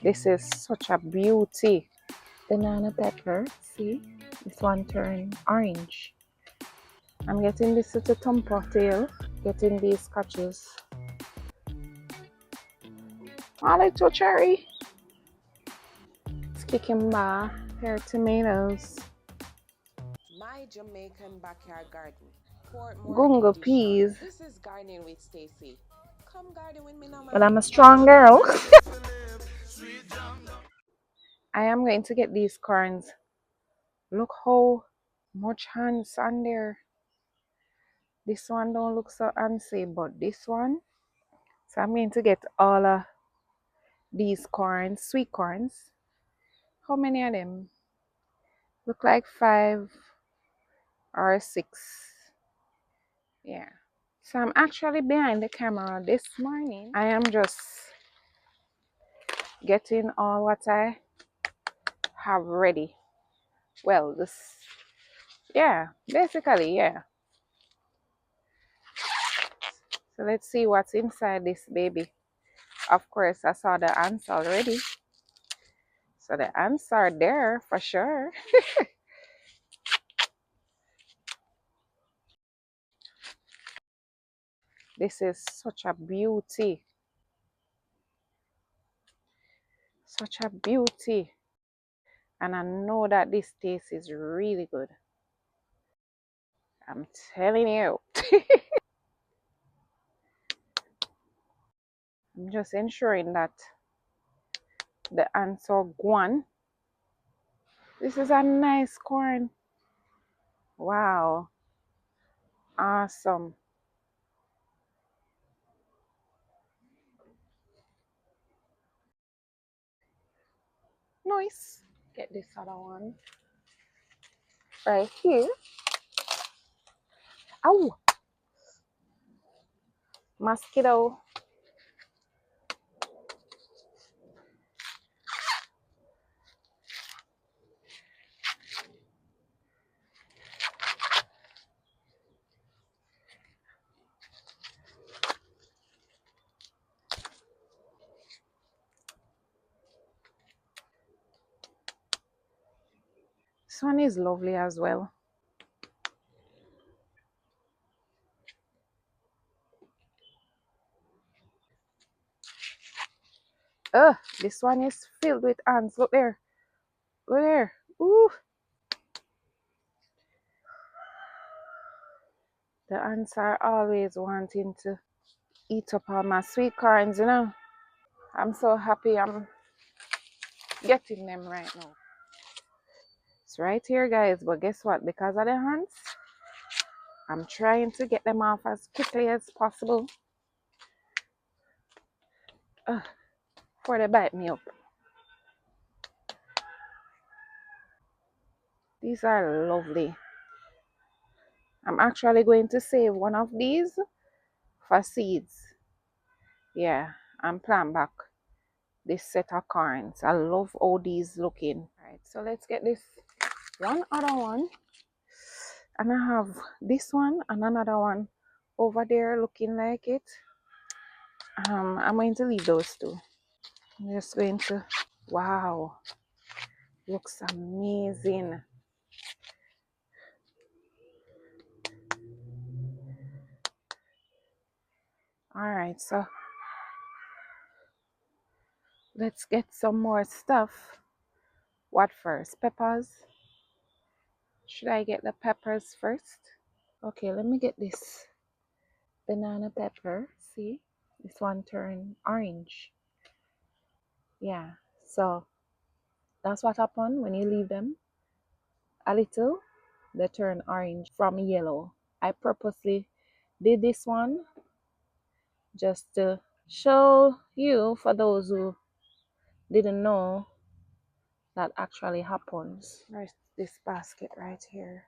This is such a beauty. Banana pepper, see? This one turned orange. I'm getting this little tumper tail, getting these scotches. A little cherry. It's kicking by pear tomatoes. My Jamaican backyard garden. Portmore Gungo edition. peas. This is gardening with Stacy. Come garden with me now, But man. I'm a strong girl. I am going to get these corns. Look how much hands on there. This one don't look so fancy, but this one. So I'm going to get all of these corns, sweet corns. How many of them? Look like 5 or 6. Yeah. So I'm actually behind the camera this morning. I am just getting all what I have ready. Well, yeah, basically, yeah. So let's see what's inside this baby. Of course, I saw the ants already. So the ants are there for sure. This is such a beauty. Such a beauty. And I know that this taste is really good. I'm telling you. I'm just ensuring that the ants are gone. This is a nice corn. Wow. Awesome. Nice. Get this other one right here. Oh, mosquito. This one is lovely as well. This one is filled with ants. Look there. Look there. Ooh. The ants are always wanting to eat up all my sweet corns, you know. I'm so happy I'm getting them right now. It's right here, guys. But guess what? Because of the ants, I'm trying to get them off as quickly as possible. Before they bite me up. These are lovely. I'm actually going to save one of these for seeds. Yeah, and plant back this set of corns. I love all these looking. Alright, so let's get this one other one. And I have this one and another one over there looking like it. I'm going to leave those two. I'm just going to, wow, looks amazing. Alright, so let's get some more stuff. What first? Peppers? Should I get the peppers first? Okay, let me get this banana pepper. See? This one turned orange. Yeah, so that's what happens when you leave them a little, they turn orange from yellow. I purposely did this one just to show you, for those who didn't know, that actually happens. There's this basket right here.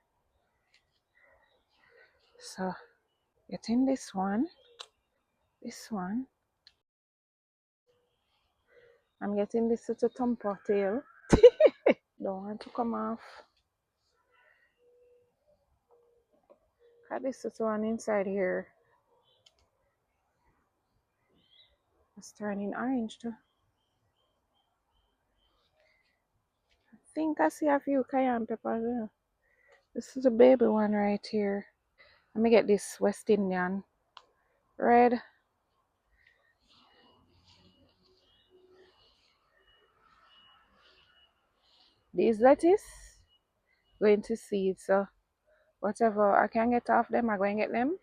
So getting this one, I'm getting this little tumper tail. Don't want to come off. Got this little one inside here. It's turning orange too. I think I see a few cayenne peppers there. This is a baby one right here. Let me get this West Indian red. These lettuce going to seed, so whatever I can get off them, I'm going to get them,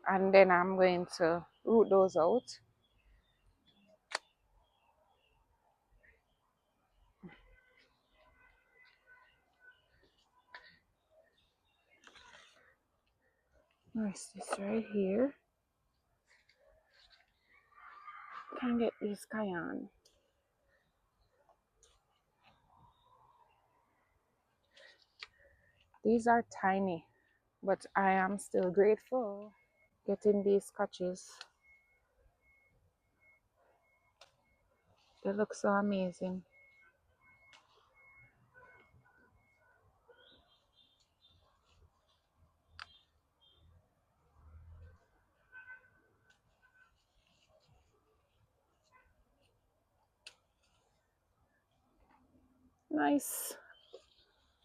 and then I'm going to root those out. Nice, this right here. Can get this cayenne. These are tiny, but I am still grateful getting these scotches. They look so amazing. Nice.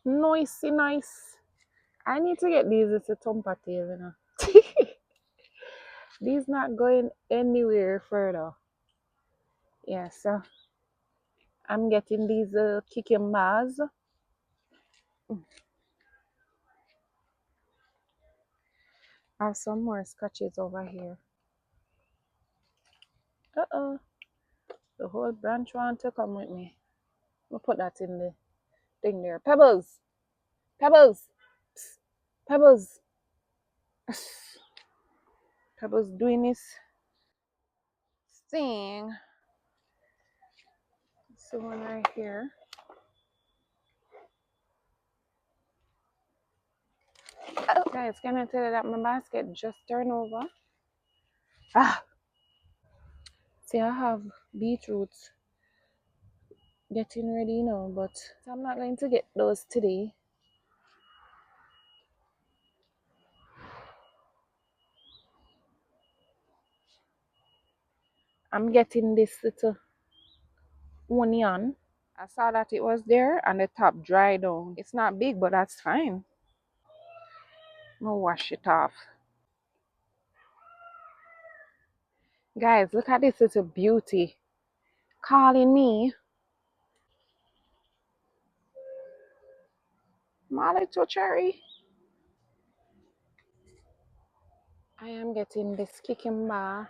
Noisy, nice. I need to get these little tumpatails, you know. These not going anywhere further. Yeah, so I'm getting these cucumbers. I have some more scotches over here. Uh-oh. The whole branch want to come with me. We'll put that in the thing there. Pebbles. Pebbles. Psst. Pebbles. Pebbles doing this thing. So one right here. Guys, can I tell you that my basket just turned over? Ah, see, I have beetroots getting ready now, but I'm not going to get those today. I'm getting this little onion. I saw that it was there and the top dried down. It's not big, but that's fine. I'm gonna wash it off. Guys, look at this little beauty calling me. My little cherry. I am getting this cucumber.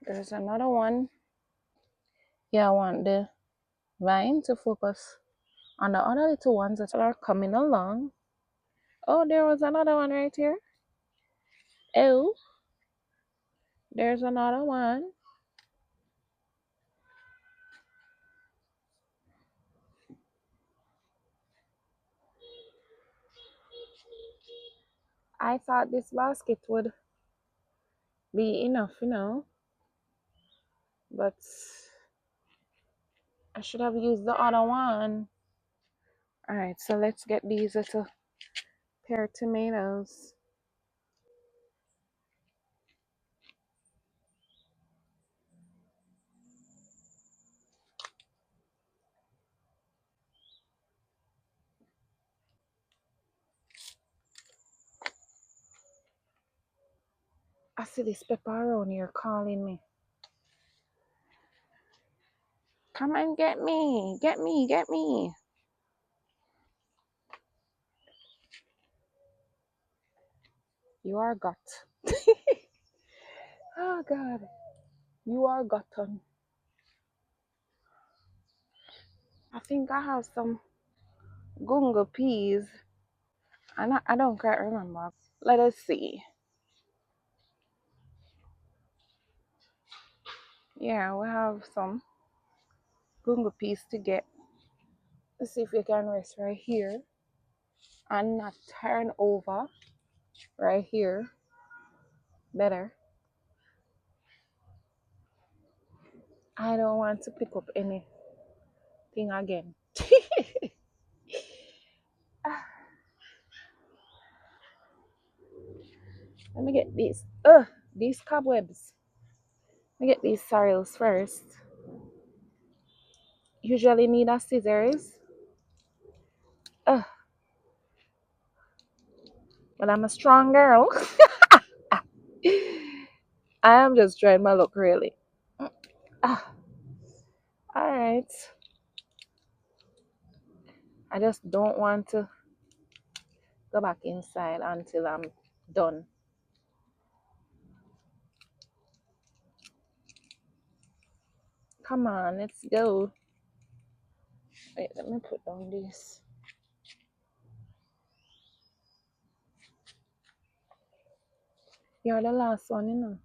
There's another one. Yeah, I want the vine to focus on the other little ones that are coming along. Oh, there was another one right here. Oh, there's another one. I thought this basket would be enough, but I should have used the other one. All right, so let's get these little pear tomatoes. I see this pepperoni here calling me. Come and get me, get me, get me. You are got. Oh God, you are gotten. I think I have some gungo peas. I don't quite remember. Let us see. Yeah, we have some gungo peas to get. Let's see if we can rest right here and not turn over right here. Better. I don't want to pick up anything again. Let me get these. These cobwebs. Let me get these sorrels first. Usually need a scissors. Ugh, but I'm a strong girl. I am just trying my luck, really. Ah, all right. I just don't want to go back inside until I'm done. Come on, let's go. Wait, let me put down this. You're the last one, you know.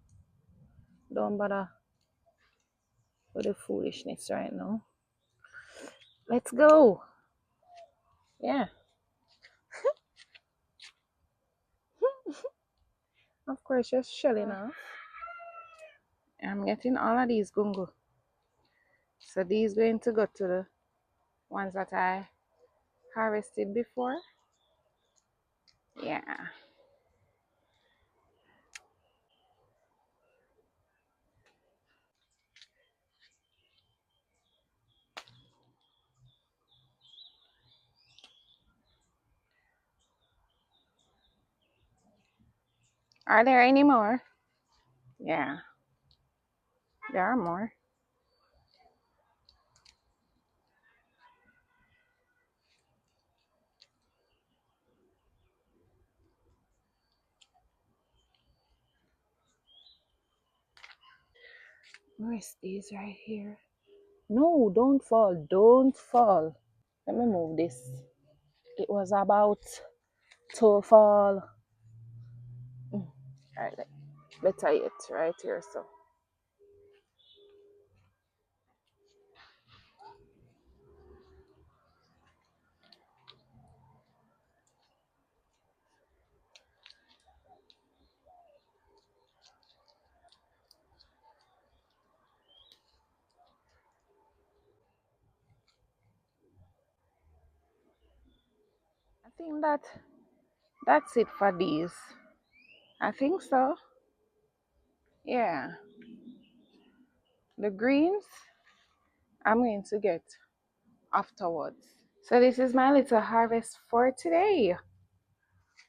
Don't bother with the foolishness right now. Let's go. Yeah, of course, just shelling off. I'm getting all of these gungo. So these going to go to the ones that I harvested before. Yeah. Are there any more? Yeah, there are more. Where's these right here? No, don't fall. Don't fall. Let me move this. It was about to fall. All right, let's tie it right here. So I think that's it for these. I think so. Yeah. The greens I'm going to get afterwards. So this is my little harvest for today.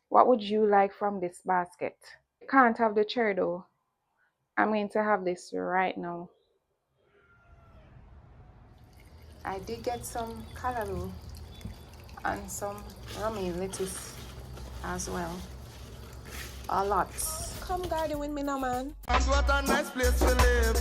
What would you like from this basket? Can't have the cherry though. I'm going to have this right now. I did get some callaloo and some romaine lettuce as well. A lot. Come garden with me now, man. What a nice place to live.